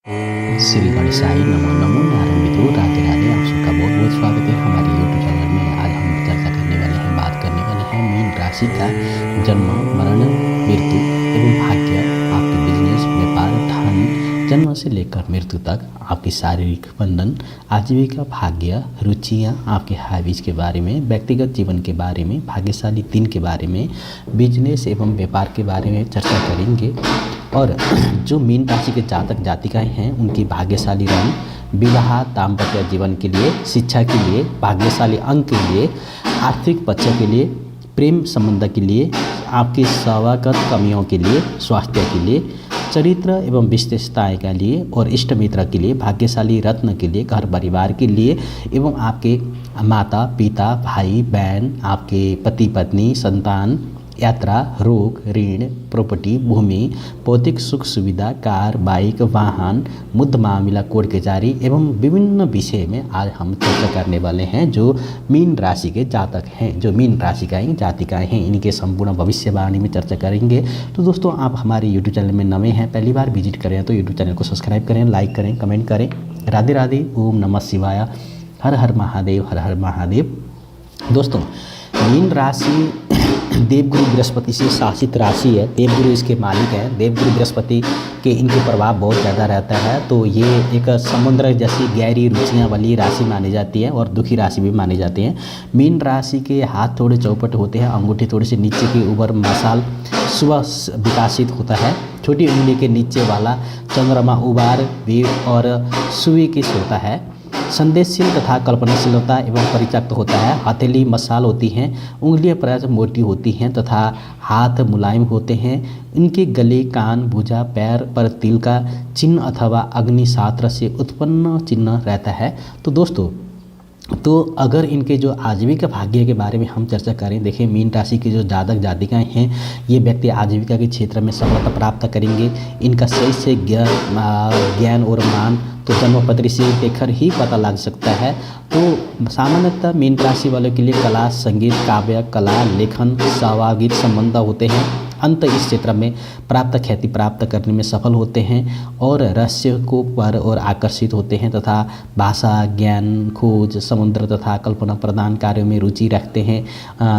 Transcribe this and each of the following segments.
श्री गणेशाय नमो नमो नारायण मित्रों, राधे राधे। आप सबका बहुत बहुत स्वागत है हमारे यूट्यूब चैनल में। आज हम चर्चा करने वाले हैं, बात करने वाले हैं मीन राशि का जन्म, मरण, मृत्यु एवं भाग्य। आपके बिजनेस, व्यापार, धन, जन्म से लेकर मृत्यु तक आपकी शारीरिक बंधन, आजीविका, भाग्य, रुचियाँ, आपके हॉबीज़ के बारे में, व्यक्तिगत जीवन के बारे में, भाग्यशाली दिन के बारे में, बिजनेस एवं व्यापार के बारे में चर्चा करेंगे। और जो मीन राशि के जातक जातिकाएं हैं उनकी भाग्यशाली रंग, विवाह, दाम्पत्य जीवन के लिए, शिक्षा के लिए, भाग्यशाली अंक के लिए, आर्थिक पक्ष के लिए, प्रेम संबंध के लिए, आपकी स्वागत कमियों के लिए, स्वास्थ्य के लिए, चरित्र एवं विशेषताएं के लिए और इष्ट मित्र के लिए, भाग्यशाली रत्न के लिए, घर परिवार के लिए एवं आपके माता पिता, भाई बहन, आपके पति पत्नी, संतान, यात्रा, रोग, ऋण, प्रॉपर्टी, भूमि, भौतिक सुख सुविधा, कार, बाइक, वाहन, मुद्द मामला, कोर्ट कचहरी एवं विभिन्न विषय में आज हम चर्चा करने वाले हैं। जो मीन राशि के जातक हैं, जो मीन राशि का जातिकाएँ हैं, इनके संपूर्ण भविष्यवाणी में चर्चा करेंगे। तो दोस्तों, आप हमारे यूट्यूब चैनल में नए हैं, पहली बार विजिट करें तो यूट्यूब चैनल को सब्सक्राइब करें, लाइक करें, कमेंट करें। राधे राधे, ओम नमः शिवाय, हर हर महादेव, हर हर महादेव। दोस्तों, मीन राशि देवगुरु बृहस्पति से शासित राशि है। देवगुरु इसके मालिक हैं। देवगुरु बृहस्पति के इनके प्रभाव बहुत ज़्यादा रहता है। तो ये एक समुद्र जैसी गहरी रुचियाँ वाली राशि मानी जाती है और दुखी राशि भी मानी जाती है। मीन राशि के हाथ थोड़े चौपट होते हैं, अंगूठी थोड़ी सी नीचे की ऊपर मसाल सुबह विकासित होता है। छोटी उंगली के नीचे वाला चंद्रमा उबार भी और सुविकिस होता है। संदेशशील तथा कल्पनाशीलता एवं परित्यक्त होता है। हथेली मसाल होती हैं, उंगलियां प्रायः मोटी होती हैं तथा हाथ मुलायम होते हैं। इनके गले, कान, भुजा, पैर पर तिल का चिन्ह अथवा अग्निशास्त्र से उत्पन्न चिन्ह रहता है। तो दोस्तों, तो अगर इनके जो आजीविका भाग्य के बारे में हम चर्चा करें, देखिए मीन राशि के जो जातक जातिकाएं हैं, ये व्यक्ति आजीविका के क्षेत्र में सफलता प्राप्त करेंगे। इनका सही से ज्ञान और मान तो जन्मपत्री से देखकर ही पता लग सकता है। तो सामान्यतः मीन राशि वालों के लिए कला, संगीत, काव्य, कला, लेखन, सावागीत संबंध होते हैं। अंत इस क्षेत्र में ख्याति प्राप्त करने में सफल होते हैं और रहस्य को पर और आकर्षित होते हैं तथा भाषा, ज्ञान, खोज, समुद्र तथा कल्पना प्रदान कार्यों में रुचि रखते हैं।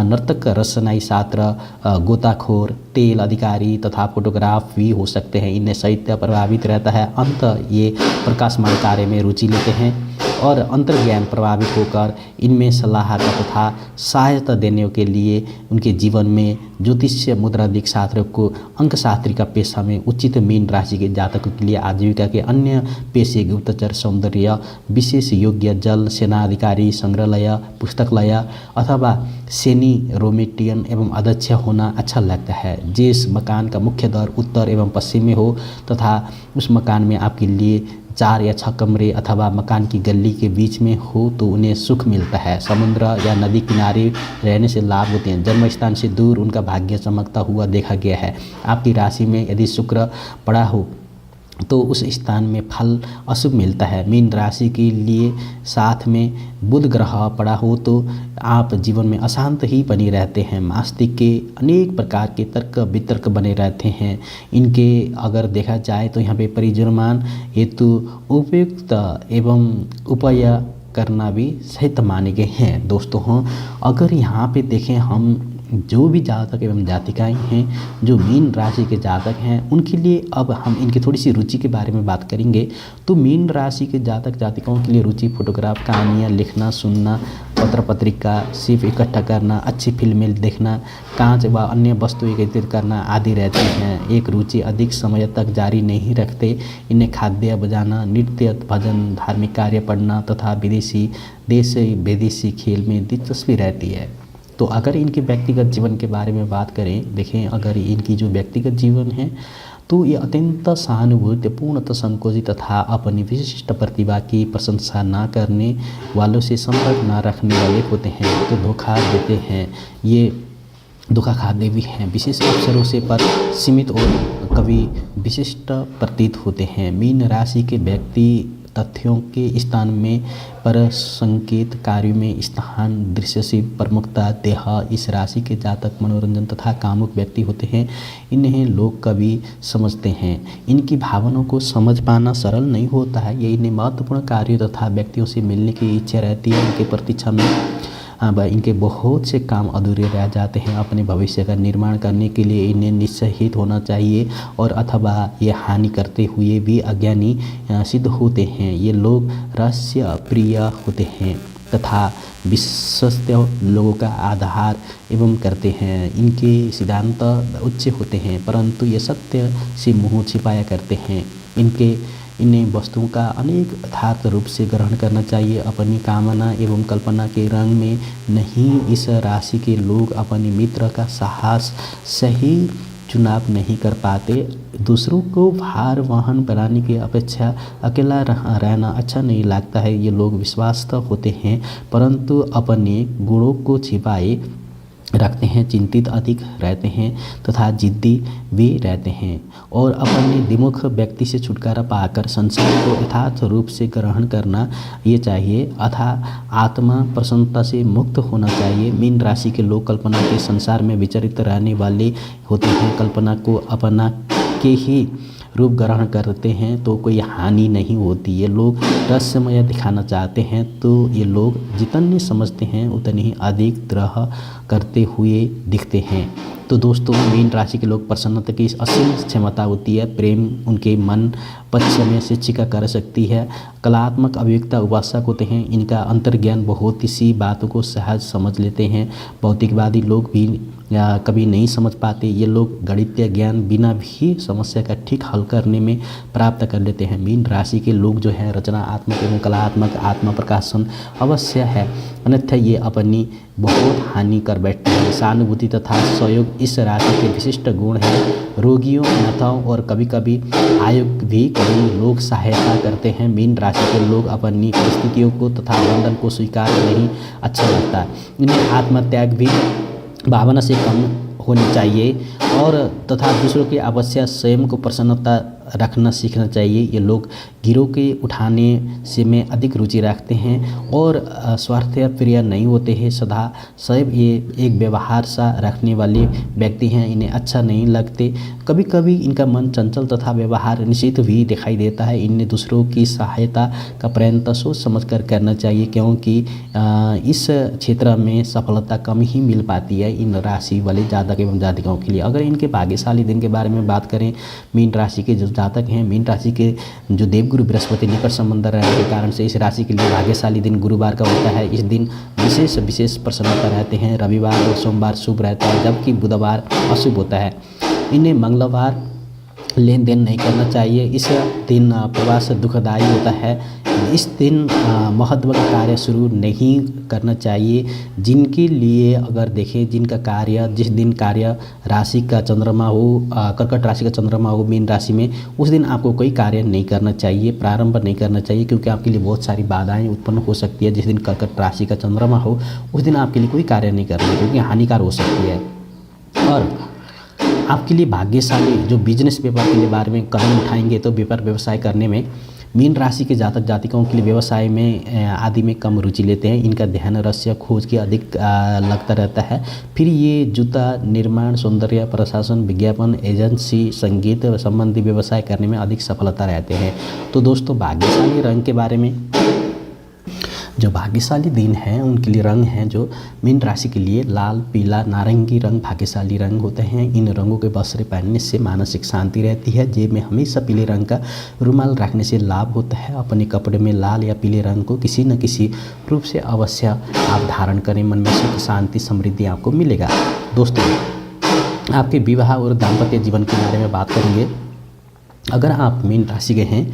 नर्तक, रसनाई शास्त्र, गोताखोर, तेल अधिकारी तथा फोटोग्राफ भी हो सकते हैं। इनमें साहित्य प्रभावित रहता है। अंत ये प्रकाशमान कार्य में रुचि लेते हैं और अंतर्ज्ञान प्रभावित होकर इनमें सलाह तथा सहायता देने के लिए उनके जीवन में ज्योतिष्य, मुद्रादिक शास्त्र को अंक शास्त्री का पेशा में उचित मीन राशि के जातकों के लिए आजीविका के अन्य पेशे, गुप्तचर, सौंदर्य, विशेष योग्य, जल, सेनाधिकारी, संग्रहालय, पुस्तकालय अथवा सैनी, रोमेटियन एवं अध्यक्ष होना अच्छा लगता है। जिस मकान का मुख्य द्वार उत्तर एवं पश्चिम में हो तथा उस मकान में आपके लिए 4 या 6 कमरे अथवा मकान की गली के बीच में हो तो उन्हें सुख मिलता है। समुद्र या नदी किनारे रहने से लाभ होते हैं। जन्म स्थान से दूर उनका भाग्य चमकता हुआ देखा गया है। आपकी राशि में यदि शुक्र पड़ा हो तो उस स्थान में फल अशुभ मिलता है। मीन राशि के लिए साथ में बुध ग्रह पड़ा हो तो आप जीवन में अशांत ही बने रहते हैं। मस्तिष्क के अनेक प्रकार के तर्क वितर्क बने रहते हैं। इनके अगर देखा जाए तो यहाँ पे परिजनमान हेतु उपयुक्त एवं उपाय करना भी सहित माने गए हैं। दोस्तों, अगर यहाँ पे देखें हम जो भी जातक एवं जातिकाएं हैं जो मीन राशि के जातक हैं उनके लिए अब हम इनकी थोड़ी सी रुचि के बारे में बात करेंगे। तो मीन राशि के जातक जातिकाओं के लिए रुचि फोटोग्राफ, कहानियाँ लिखना, सुनना, पत्र पत्रिका सिर्फ इकट्ठा करना, अच्छी फिल्में देखना, कांच व अन्य वस्तु एकत्रित करना आदि रहती हैं। एक रुचि अधिक समय तक जारी नहीं रखते। इन्हें खाद्य बजाना, नृत्य, भजन, धार्मिक कार्य पढ़ना तथा देशी विदेशी खेल में दिलचस्पी रहती है। तो अगर इनके व्यक्तिगत जीवन के बारे में बात करें, देखें अगर इनकी जो व्यक्तिगत जीवन है तो ये अत्यंत सहानुभूतिपूर्ण, संकोचित तथा अपनी विशिष्ट प्रतिभा की प्रशंसा ना करने वालों से संपर्क ना रखने वाले होते हैं। तो धोखा देते हैं, ये धोखा खाते भी हैं। विशेष अवसरों से पर सीमित और कभी विशिष्ट प्रतीत होते हैं। मीन राशि के व्यक्ति तथ्यों के स्थान में पर संकेत कार्यों में स्थान दृश्य से प्रमुखता देह। इस राशि के जातक मनोरंजन तथा कामुक व्यक्ति होते हैं। इन्हें लोग कवि समझते हैं। इनकी भावनाओं को समझ पाना सरल नहीं होता है। ये इन्हें महत्वपूर्ण कार्यों तथा व्यक्तियों से मिलने की इच्छा रहती है। इनके प्रतीक्षा में इनके बहुत से काम अधूरे रह जाते हैं। अपने भविष्य का निर्माण करने के लिए इन्हें निश्चित होना चाहिए और अथवा ये हानि करते हुए भी अज्ञानी सिद्ध होते हैं। ये लोग रहस्य प्रिय होते हैं तथा विश्वस्त लोगों का आधार एवं करते हैं। इनके सिद्धांत उच्च होते हैं परंतु ये सत्य से मुँह छिपाया करते हैं। इन्हें वस्तुओं का अनेक यथार्थ रूप से ग्रहण करना चाहिए। अपनी कामना एवं कल्पना के रंग में नहीं। इस राशि के लोग अपने मित्र का साहस सही चुनाव नहीं कर पाते। दूसरों को भार वाहन बनाने की अपेक्षा अकेला रहना अच्छा नहीं लगता है। ये लोग विश्वास होते हैं परंतु अपने गुणों को छिपाए रखते हैं। चिंतित अधिक रहते हैं तथा जिद्दी भी रहते हैं और अपने द्विमुख व्यक्ति से छुटकारा पाकर संसार को यथार्थ रूप से ग्रहण करना ये चाहिए अथा आत्मा प्रसन्नता से मुक्त होना चाहिए। मीन राशि के लोग कल्पना के संसार में विचरित रहने वाले होते हैं। कल्पना को अपना के ही रूप ग्रहण करते हैं तो कोई हानि नहीं होती। ये लोग रहस्यमय दिखाना चाहते हैं तो ये लोग जितने समझते हैं उतने ही अधिक द्रोह करते हुए दिखते हैं। तो दोस्तों मीन राशि के लोग प्रसन्नता की असीम क्षमता होती है। प्रेम उनके मन पक्ष में शिक्षिका कर सकती है। कलात्मक अभिव्यक्ता उपासक होते हैं। इनका अंतर्ज्ञान बहुत सी बातों को सहज समझ लेते हैं। भौतिकवादी लोग भी कभी नहीं समझ पाते। ये लोग गणितीय ज्ञान बिना भी समस्या का ठीक हल करने में प्राप्त कर लेते हैं। मीन राशि के लोग जो है रचनात्मक एवं कलात्मक आत्मा प्रकाशन अवश्य है अन्यथा ये अपनी बहुत हानि कर बैठते हैं। सहानुभूति तथा सहयोग इस राशि के विशिष्ट गुण हैं। रोगियों अनाथों और कभी कभी आयोग भी कई लोग सहायता करते हैं। मीन राशि के लोग अपनी परिस्थितियों को तथा बंधन को स्वीकार नहीं अच्छा लगता। इन्हें आत्मत्याग भी भावना से कम होनी चाहिए और तथा दूसरों की आवश्यक स्वयं को प्रसन्नता रखना सीखना चाहिए। ये लोग गिरोह के उठाने से में अधिक रुचि रखते हैं और स्वार्थ प्रिय नहीं होते हैं। सदा सदैव ये एक व्यवहार सा रखने वाले व्यक्ति हैं। इन्हें अच्छा नहीं लगते। कभी कभी इनका मन चंचल तथा व्यवहार निश्चित भी दिखाई देता है। इन्हें दूसरों की सहायता का प्रयत्न सोच समझ कर करना चाहिए क्योंकि इस क्षेत्र में सफलता कम ही मिल पाती है इन राशि वाले जातक एवं जातिकाओं के लिए। अगर इनके भाग्यशाली दिन के बारे में बात करें मीन राशि के जो जातक हैं, मीन राशि के जो देवगुरु बृहस्पति निकट संबंध रहने के कारण से इस राशि के लिए भाग्यशाली दिन गुरुवार का होता है। इस दिन विशेष प्रसन्नता रहते हैं। रविवार और सोमवार शुभ रहता है जबकि बुधवार अशुभ होता है। इन्हें मंगलवार लेन देन नहीं करना चाहिए। इस दिन प्रवास दुखदायी होता है। इस दिन महत्व का कार्य शुरू नहीं करना चाहिए। जिनके लिए अगर देखें जिनका कार्य जिस दिन कार्य राशि का चंद्रमा हो कर्कट राशि का चंद्रमा हो मीन राशि में उस दिन आपको कोई कार्य नहीं करना चाहिए, प्रारंभ नहीं करना चाहिए क्योंकि आपके लिए बहुत सारी बाधाएं उत्पन्न हो सकती है। जिस दिन कर्कट राशि का चंद्रमा हो उस दिन आपके लिए कोई कार्य नहीं करना क्योंकि हानिकार हो सकती है। और आपके लिए भाग्यशाली जो बिजनेस व्यापार के लिए बारे में कदम उठाएंगे तो व्यापार व्यवसाय करने में मीन राशि के जातक जातिकाओं के लिए व्यवसाय में आदि में कम रुचि लेते हैं। इनका ध्यान रहस्य खोज के अधिक लगता रहता है। फिर ये जूता निर्माण, सौंदर्य प्रशासन, विज्ञापन एजेंसी, संगीत संबंधी व्यवसाय करने में अधिक सफलता रहते हैं। तो दोस्तों भाग्यशाली रंग के बारे में जो भाग्यशाली दिन हैं उनके लिए रंग हैं जो मीन राशि के लिए लाल, पीला, नारंगी रंग भाग्यशाली रंग होते हैं। इन रंगों के वस्त्र पहनने से मानसिक शांति रहती है। जेब में हमेशा पीले रंग का रुमाल रखने से लाभ होता है। अपने कपड़े में लाल या पीले रंग को किसी न किसी रूप से अवश्य आप धारण करें। मन में सुख शांति समृद्धि आपको मिलेगा। दोस्तों आपके विवाह और दाम्पत्य जीवन के बारे में बात करेंगे। अगर आप मीन राशि के हैं,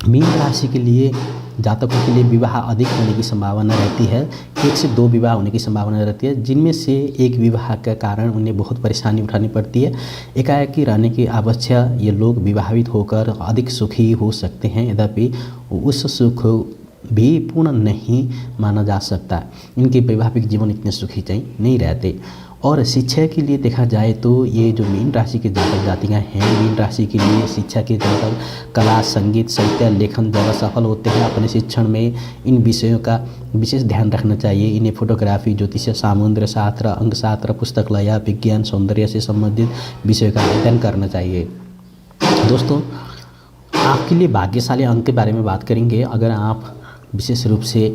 मीन राशि के लिए जातकों के लिए विवाह अधिक होने की संभावना रहती है। 1 से 2 विवाह होने की संभावना रहती है जिनमें से एक विवाह के कारण उन्हें बहुत परेशानी उठानी पड़ती है। एकाएकी रहने की आवश्यक ये लोग विवाहित होकर अधिक सुखी हो सकते हैं। यद्यपि उस सुख भी पूर्ण नहीं माना जा सकता। इनके वैवाहिक जीवन इतने सुखी नहीं रहते और शिक्षा के लिए देखा जाए तो ये जो मीन राशि के जातक जातिकाएँ हैं, मीन राशि के लिए शिक्षा के जातक कला, संगीत, साहित्य, लेखन ज़्यादा सफल होते हैं। अपने शिक्षण में इन विषयों का विशेष ध्यान रखना चाहिए। इन्हें फोटोग्राफी, ज्योतिष, सामुद्र शास्त्र, अंकशास्त्र, पुस्तकालय, विज्ञान, सौंदर्य से संबंधित विषयों का अध्ययन करना चाहिए। दोस्तों, आपके लिए भाग्यशाली अंक के बारे में बात करेंगे। अगर आप विशेष रूप से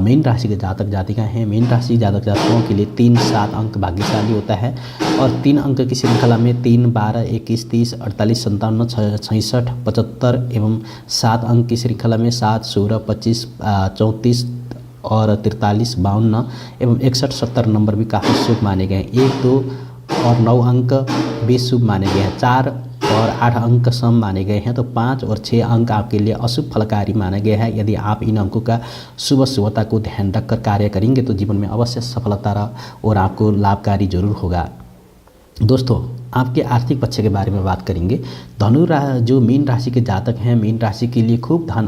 मीन राशि के जातक जातिका हैं, मीन राशि जातक जातकों के लिए 3, 7 अंक भाग्यशाली होता है। और 3 अंक की श्रृंखला में 3, 12, 21, 30, 48, 57, 66, 75 एवं 7 अंक की श्रृंखला में 7, 16, 25, 34 और 43, 52 एवं 61, 70 नंबर भी काफ़ी शुभ माने गए हैं। 1, 2 और 9 अंक भी शुभ माने गए हैं। 4 और 8 अंक सम माने गए हैं। तो 5 और 6 अंक आपके लिए अशुभ फलकारी माना गया है। यदि आप इन अंकों का शुभता को ध्यान रखकर कार्य करेंगे तो जीवन में अवश्य सफलता और आपको लाभकारी जरूर होगा। दोस्तों, आपके आर्थिक पक्ष के बारे में बात करेंगे। जो मीन राशि के जातक हैं, मीन राशि के लिए खूब धन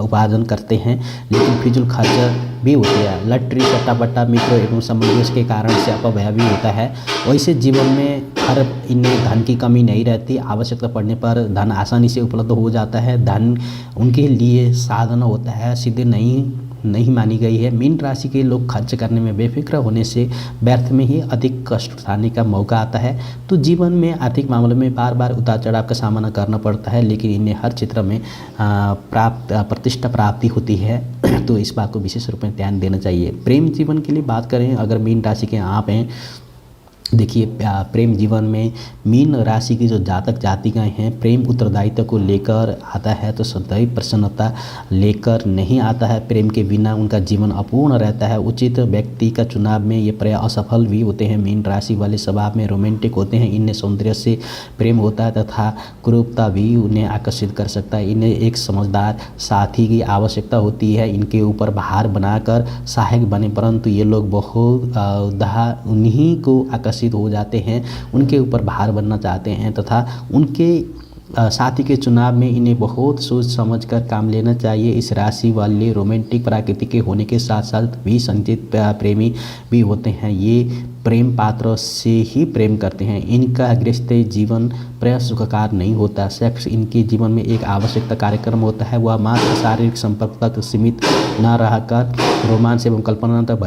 उपार्जन करते हैं, लेकिन फिजूल खर्च भी होते हैं। लॉटरी, सट्टा बट्टा, मित्रों एवं संबंधियों के कारण से अपव्यय भी होता है। वैसे जीवन में हर इन्हें धन की कमी नहीं रहती। आवश्यकता पड़ने पर धन आसानी से उपलब्ध हो जाता है। धन उनके लिए साधन होता है, सीधे नहीं मानी गई है। मीन राशि के लोग खर्च करने में बेफिक्र होने से व्यर्थ में ही अधिक कष्ट उठाने का मौका आता है। तो जीवन में आर्थिक मामलों में बार बार उतार चढ़ाव का सामना करना पड़ता है, लेकिन इन्हें हर क्षेत्र में प्रतिष्ठा प्राप्ति होती है। तो इस बात को विशेष रूप में ध्यान देना चाहिए। प्रेम जीवन के लिए बात करें, अगर मीन राशि के आप हैं, देखिए प्रेम जीवन में मीन राशि की जो जातक जातिकाएँ हैं, प्रेम उत्तरदायित्व को लेकर आता है तो सदैव प्रसन्नता लेकर नहीं आता है। प्रेम के बिना उनका जीवन अपूर्ण रहता है। उचित व्यक्ति का चुनाव में ये प्राय असफल भी होते हैं। मीन राशि वाले स्वभाव में रोमांटिक होते हैं। इन्हें सौंदर्य से प्रेम होता है तथा क्रूरता भी उन्हें आकर्षित कर सकता है। इन्हें एक समझदार साथी की आवश्यकता होती है। इनके ऊपर भार बनाकर सहायक बने, परंतु ये लोग बहुत उन्हीं को आकर्षित हो जाते हैं, उनके ऊपर भार बनना चाहते हैं तथा उनके साथी के चुनाव में इन्हें बहुत सोच समझ कर काम लेना चाहिए। इस राशि वाले रोमांटिक प्रकृति के होने के साथ साथ भी संचित प्रेमी भी होते हैं। ये प्रेम पात्र से ही प्रेम करते हैं। इनका गृहस्थ जीवन प्राय सुखकार नहीं होता। सेक्स इनके जीवन में एक आवश्यकता कार्यक्रम होता है। वह मात्र शारीरिक संपर्क तक सीमित न रहकर रोमांस एवं कल्पना तक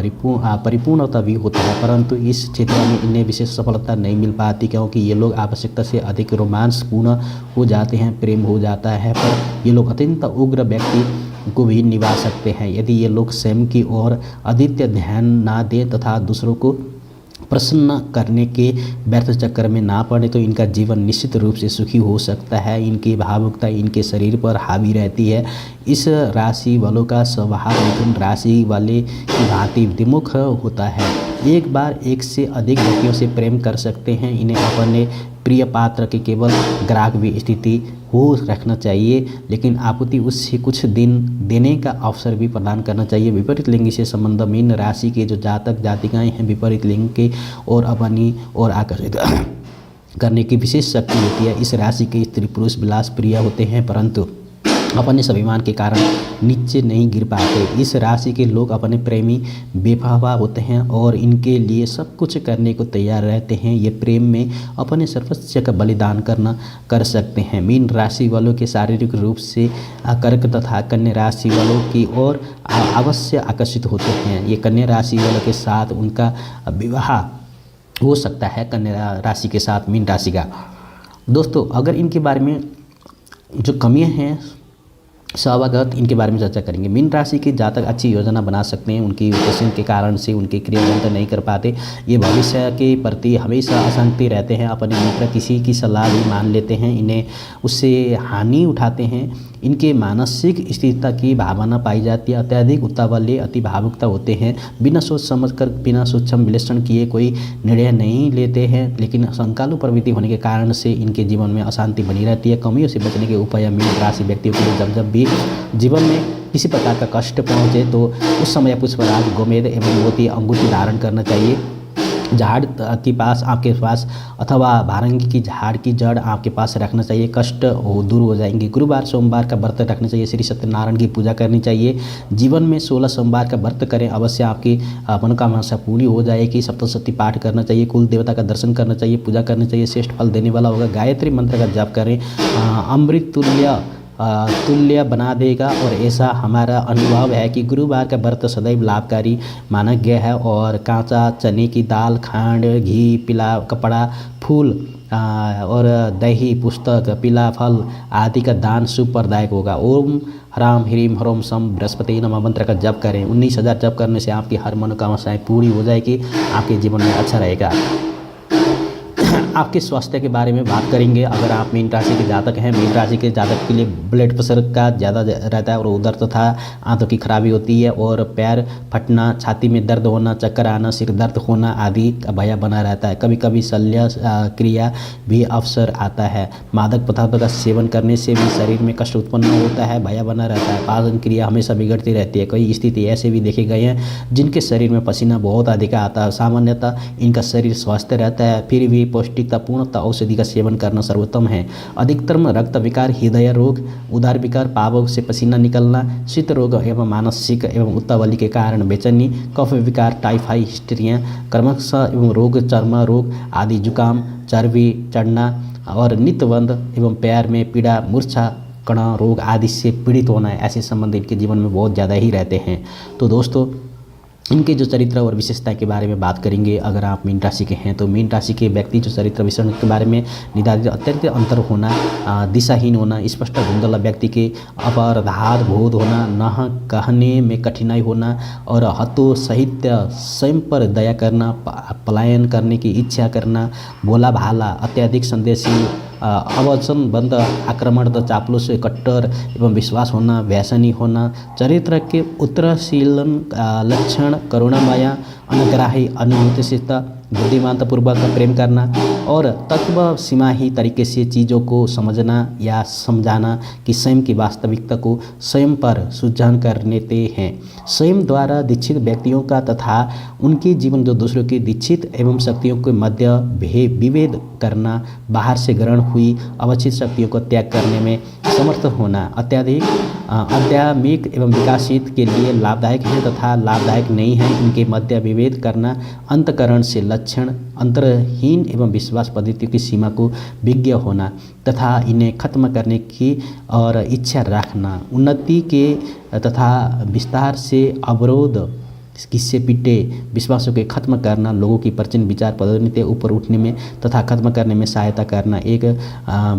परिपूर्णता भी होता है, परंतु इस क्षेत्र में इन्हें विशेष सफलता नहीं मिल पाती, क्योंकि ये लोग आवश्यकता से अधिक रोमांस पूर्ण हो जाते हैं। प्रेम हो जाता है, पर ये लोग अत्यंत उग्र व्यक्ति को भी निभा सकते हैं। यदि ये लोग स्वयं की ओर अधिक ध्यान ना दें तथा दूसरों को प्रसन्न करने के व्यर्थ चक्कर में ना पड़े तो इनका जीवन निश्चित रूप से सुखी हो सकता है। इनकी भावुकता इनके शरीर पर हावी रहती है। इस राशि वालों का स्वभाव मिथुन राशि वाले की भांति विमुख होता है। एक बार एक से अधिक व्यक्तियों से प्रेम कर सकते हैं। इन्हें अपने प्रिय पात्र के केवल ग्राहक भी स्थिति हो रखना चाहिए, लेकिन आपूर्ति उससे कुछ दिन देने का अवसर भी प्रदान करना चाहिए। विपरीत लिंग से संबंध मीन राशि के जो जातक जातिकाएं हैं, विपरीत लिंग के और अपनी और आकर्षित करने की विशेष शक्ति होती है। इस राशि के स्त्री पुरुष विलास प्रिय होते हैं, परंतु अपने स्वाभिमान के कारण नीचे नहीं गिर पाते। इस राशि के लोग अपने प्रेमी बेपरवाह होते हैं और इनके लिए सब कुछ करने को तैयार रहते हैं। ये प्रेम में अपने सर्वस्व का बलिदान कर सकते हैं। मीन राशि वालों के शारीरिक रूप से कर्क तथा कन्या राशि वालों की ओर अवश्य आकर्षित होते हैं। ये कन्या राशि वालों के साथ उनका विवाह हो सकता है, कन्या राशि के साथ मीन राशि का। दोस्तों, अगर इनके बारे में जो कमियां हैं स्वागत इनके बारे में चर्चा करेंगे। मीन राशि के जातक अच्छी योजना बना सकते हैं। उनकी उद्देश्य के कारण से उनके क्रियान्वयन नहीं कर पाते। ये भविष्य के प्रति हमेशा अशांति रहते हैं। अपने मित्र किसी की सलाह भी मान लेते हैं, इन्हें उससे हानि उठाते हैं। इनके मानसिक स्थिरता की भावना पाई जाती है। अत्यधिक उतावले अति भावुकता होते हैं। बिना सोच समझ कर बिना सूक्ष्म विश्लेषण किए कोई निर्णय नहीं लेते हैं, लेकिन शंकालु प्रवृत्ति होने के कारण से इनके जीवन में अशांति बनी रहती है। कमियों से बचने के उपाय मीन राशि व्यक्तियों के लिए जब भी जीवन में किसी प्रकार का कष्ट पहुँचे तो उस समय पुष्पराज, गोमेद एवं मोती अंगूठी धारण करना चाहिए। झाड़ के पास आपके पास अथवा भांगी की झाड़ की जड़ आपके पास रखना चाहिए, कष्ट दूर हो जाएंगे। गुरुवार सोमवार का व्रत रखना चाहिए, श्री सत्यनारायण की पूजा करनी चाहिए। जीवन में 16 सोमवार का व्रत करें, अवश्य आपकी मनोकामना पूरी हो जाएगी। सप्तशती पाठ करना चाहिए, कुल देवता का दर्शन करना चाहिए, पूजा करनी चाहिए, श्रेष्ठ फल देने वाला होगा। गायत्री मंत्र का जाप करें, अमृत तुल्य बना देगा। और ऐसा हमारा अनुभव है कि गुरुवार का व्रत सदैव लाभकारी माना गया है। और कांचा चने की दाल, खांड, घी, पीला कपड़ा, फूल और दही, पुस्तक, पीला फल आदि का दान शुभप्रदायक होगा। ओम ह्राम ह्रीम ह्रोम सम बृहस्पति नमः मंत्र का जप करें। 19,000 जप करने से आपकी हर मनोकामनाएं पूरी हो जाएगी, आपके जीवन में अच्छा रहेगा। आपके स्वास्थ्य के बारे में बात करेंगे। अगर आप मीन राशि के जातक हैं, मीन राशि के जातक के लिए ब्लड प्रेशर का ज़्यादा रहता है और उधर तथा आंतों की खराबी होती है और पैर फटना, छाती में दर्द होना, चक्कर आना, सिर दर्द होना आदि का भय बना रहता है। कभी कभी शल्य क्रिया भी अवसर आता है। मादक पदार्थों का सेवन करने से भी शरीर में कष्ट उत्पन्न होता है, भय बना रहता है। पाचन क्रिया हमेशा बिगड़ती रहती है। कई स्थिति ऐसे भी देखे गए हैं जिनके शरीर में पसीना बहुत अधिक आता है। सामान्यतः इनका शरीर स्वस्थ रहता है, फिर भी पौष्टिकतापूर्णतः औषधि का सेवन करना सर्वोत्तम है। अधिकतर रक्त विकार, हृदय रोग, उदर विकार, पावक से पसीना निकलना, शीत रोग एवं मानसिक एवं उत्तावली के कारण बेचैनी, कफ विकार, टाइफाइड, हिस्टीरिया, क्रमशः एवं रोग, चर्म रोग आदि, जुकाम, चर्बी चढ़ना और नित्यबंध एवं पैर में पीड़ा, मूर्छा, कणा रोग आदि से पीड़ित होना है। ऐसे संबंध इनके जीवन में बहुत ज़्यादा ही रहते हैं। तो दोस्तों, इनके जो चरित्र और विशेषता के बारे में बात करेंगे। अगर आप मीन राशि के हैं तो मीन राशि के व्यक्ति जो चरित्र विशेषण के बारे में निर्धारित अत्यंत अंतर होना, दिशाहीन होना, स्पष्ट धुंधला व्यक्ति के अपराध बोध होना, न कहने में कठिनाई होना और हतो सहित स्वयं पर दया करना, पलायन करने की इच्छा करना, भोला भाला, अत्यधिक संदेशी, अवचन बंद, आक्रमण, चापलूस, कट्टर एवं विश्वास होना, व्यसनी होना, चरित्र के उत्तरशीलन लक्षण, करुणामया, अनुग्राही, अनुभूतिशीलता, बुद्धिमानतापूर्वक प्रेम करना और तत्व सीमाही तरीके से चीज़ों को समझना या समझाना कि स्वयं की वास्तविकता को स्वयं पर सुझान करने हैं। स्वयं द्वारा दीक्षित व्यक्तियों का तथा उनके जीवन जो दूसरों की दीक्षित एवं शक्तियों के मध्य विभेद करना, बाहर से ग्रहण हुई अवचित शक्तियों को त्याग करने में समर्थ होना, अत्यधिक आध्यात्मिक एवं विकासित के लिए लाभदायक है तथा लाभदायक नहीं है, इनके मध्य विभेद करना, अंतकरण से लक्षण, अंतरहीन एवं विश्वास पद्धतियों की सीमा को विज्ञ होना तथा इन्हें खत्म करने की और इच्छा रखना, उन्नति के तथा विस्तार से अवरोध किससे पिटे विश्वासों के खत्म करना, लोगों की प्रचंड विचार पदोन्नति ऊपर उठने में तथा खत्म करने में सहायता करना, एक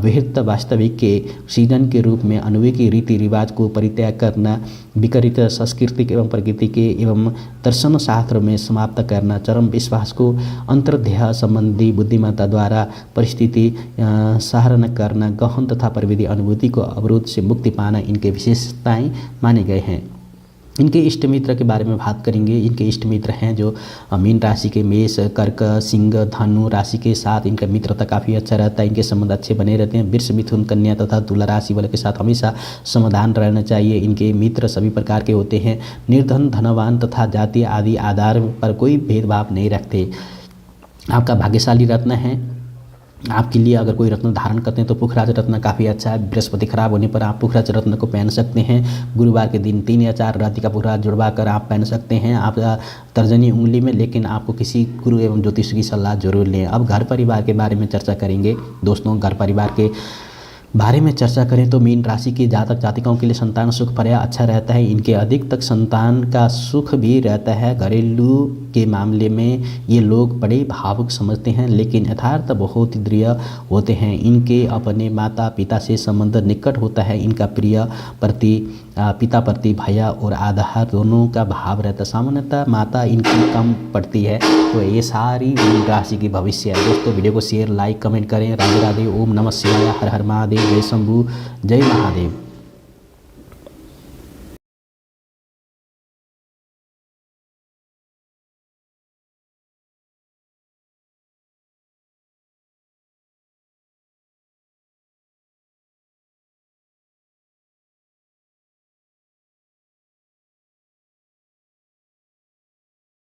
विहित वास्तविक के सीजन के रूप में अनूठी रीति रिवाज को परित्याग करना, विपरीत सांस्कृतिक एवं प्रकृति के एवं दर्शन शास्त्र में समाप्त करना, चरम विश्वास को अंतर्देह संबंधी बुद्धिमत्ता द्वारा परिस्थिति सहरण करना, गहन तथा प्रविधि अनुभूति को अवरोध से मुक्ति पाना इनके विशेषताएं माने गए हैं। इनके इष्ट मित्र के बारे में बात करेंगे। इनके इष्ट मित्र हैं जो मीन राशि के मेष, कर्क, सिंह, धनु राशि के साथ इनका मित्रता काफ़ी अच्छा रहता है, इनके संबंध अच्छे बने रहते हैं। वृष, मिथुन, कन्या तथा तुला राशि वाले के साथ हमेशा समाधान रहना चाहिए। इनके मित्र सभी प्रकार के होते हैं, निर्धन, धनवान तथा जाति आदि आधार पर कोई भेदभाव नहीं रखते। आपका भाग्यशाली रत्न है। आपके लिए अगर कोई रत्न धारण करते हैं तो पुखराज रत्न काफ़ी अच्छा है। बृहस्पति खराब होने पर आप पुखराज रत्न को पहन सकते हैं। गुरुवार के दिन 3 या 4 राति का पुखराज जुड़वा कर आप पहन सकते हैं आप तर्जनी उंगली में, लेकिन आपको किसी गुरु एवं ज्योतिष की सलाह जरूर लें। अब घर परिवार के बारे में चर्चा करेंगे। दोस्तों, घर परिवार के बारे में चर्चा करें तो मीन राशि के जातक जातिकाओं के लिए संतान सुख पर्याय अच्छा रहता है। इनके अधिक तक संतान का सुख भी रहता है। घरेलू के मामले में ये लोग बड़े भावुक समझते हैं, लेकिन यथार्थ बहुत दृढ़ होते हैं। इनके अपने माता पिता से संबंध निकट होता है। इनका प्रिय प्रति पिता प्रति भय और आधार दोनों का भाव रहता है। सामान्यतः माता इनकी कम पड़ती है। तो ये सारी मीन राशि की भविष्य है। दोस्तों, वीडियो को शेयर, लाइक, कमेंट करें। राधे राधे, ओम नमः शिवाय, हर हर महादेव, जय शंभू, जय महादेव।